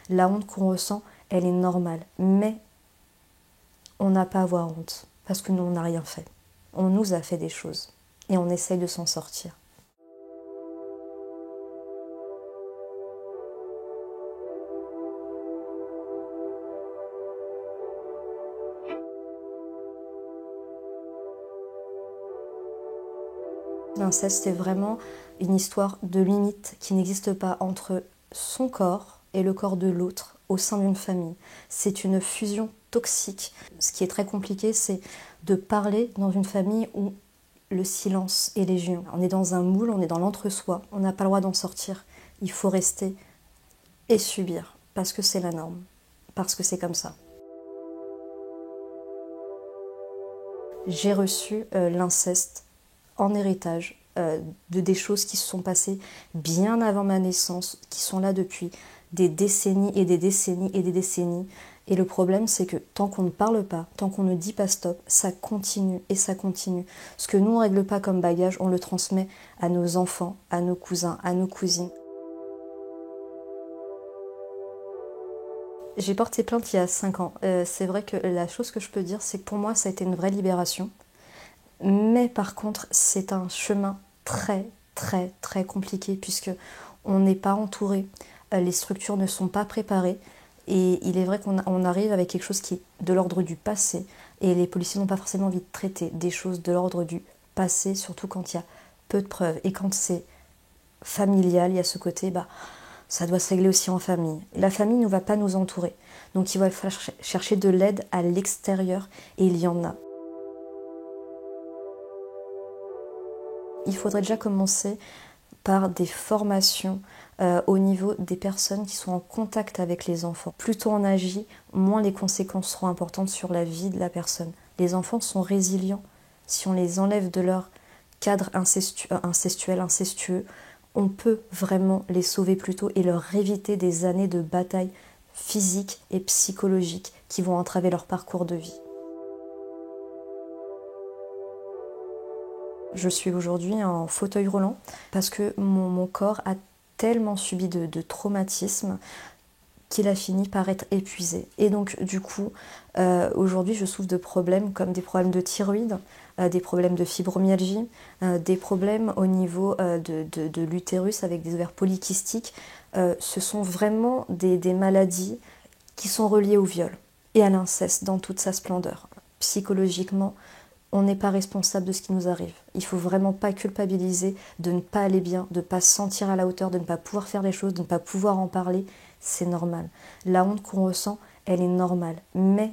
La honte qu'on ressent, elle est normale, mais on n'a pas à avoir honte, parce que nous, on n'a rien fait. On nous a fait des choses, et on essaye de s'en sortir. L'inceste, c'est vraiment une histoire de limite qui n'existe pas entre son corps et le corps de l'autre au sein d'une famille. C'est une fusion toxique. Ce qui est très compliqué, c'est de parler dans une famille où le silence est légion. On est dans un moule, on est dans l'entre-soi, on n'a pas le droit d'en sortir. Il faut rester et subir, parce que c'est la norme, parce que c'est comme ça. J'ai reçu l'inceste en héritage de des choses qui se sont passées bien avant ma naissance, qui sont là depuis des décennies et des décennies et des décennies. Et le problème, c'est que tant qu'on ne parle pas, tant qu'on ne dit pas stop, ça continue et ça continue. Ce que nous, on ne règle pas comme bagage, on le transmet à nos enfants, à nos cousins, à nos cousines. J'ai porté plainte il y a 5 ans. C'est vrai que la chose que je peux dire, c'est que pour moi, ça a été une vraie libération. Mais par contre, c'est un chemin très compliqué puisque on n'est pas entouré, les structures ne sont pas préparées et il est vrai qu'on arrive avec quelque chose qui est de l'ordre du passé et les policiers n'ont pas forcément envie de traiter des choses de l'ordre du passé, surtout quand il y a peu de preuves et quand c'est familial, il y a ce côté, ça doit se régler aussi en famille. La famille ne va pas nous entourer, donc il va falloir chercher de l'aide à l'extérieur et il y en a. Il faudrait déjà commencer par des formations au niveau des personnes qui sont en contact avec les enfants. Plus tôt on agit, moins les conséquences seront importantes sur la vie de la personne. Les enfants sont résilients. Si on les enlève de leur cadre incestueux, on peut vraiment les sauver plus tôt et leur éviter des années de bataille physique et psychologique qui vont entraver leur parcours de vie. Je suis aujourd'hui en fauteuil roulant parce que mon corps a tellement subi de traumatismes qu'il a fini par être épuisé. Et donc du coup, aujourd'hui je souffre de problèmes comme des problèmes de thyroïde, des problèmes de fibromyalgie, des problèmes au niveau de l'utérus avec des ovaires polykystiques. Ce sont vraiment des maladies qui sont reliées au viol et à l'inceste dans toute sa splendeur. Psychologiquement, on n'est pas responsable de ce qui nous arrive. Il ne faut vraiment pas culpabiliser de ne pas aller bien, de ne pas se sentir à la hauteur, de ne pas pouvoir faire les choses, de ne pas pouvoir en parler. C'est normal. La honte qu'on ressent, elle est normale. Mais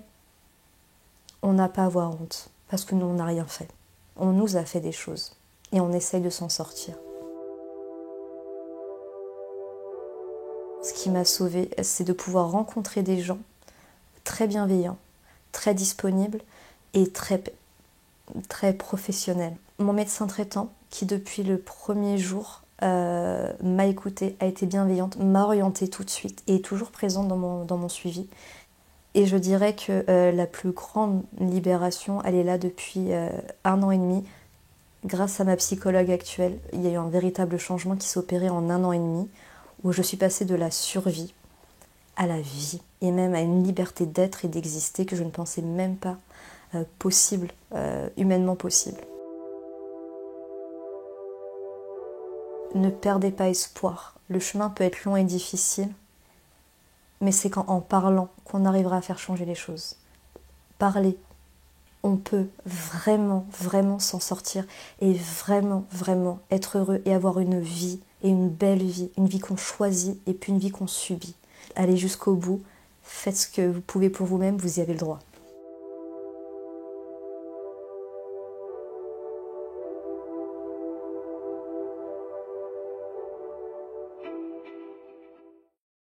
on n'a pas à avoir honte, parce que nous, on n'a rien fait. On nous a fait des choses, et on essaye de s'en sortir. Ce qui m'a sauvée, c'est de pouvoir rencontrer des gens très bienveillants, très disponibles et très professionnel. Mon médecin traitant, qui depuis le premier jour m'a écoutée, a été bienveillante, m'a orientée tout de suite et est toujours présente dans mon suivi. Et je dirais que la plus grande libération, elle est là depuis 1 an et demi. Grâce à ma psychologue actuelle, il y a eu un véritable changement qui s'est opéré en 1 an et demi, où je suis passée de la survie à la vie, et même à une liberté d'être et d'exister que je ne pensais même pas possible, humainement possible. Ne perdez pas espoir. Le chemin peut être long et difficile, mais c'est en parlant qu'on arrivera à faire changer les choses. Parler, on peut vraiment s'en sortir et vraiment être heureux et avoir une vie et une belle vie, une vie qu'on choisit et puis une vie qu'on subit. Allez jusqu'au bout, faites ce que vous pouvez pour vous-même, vous y avez le droit.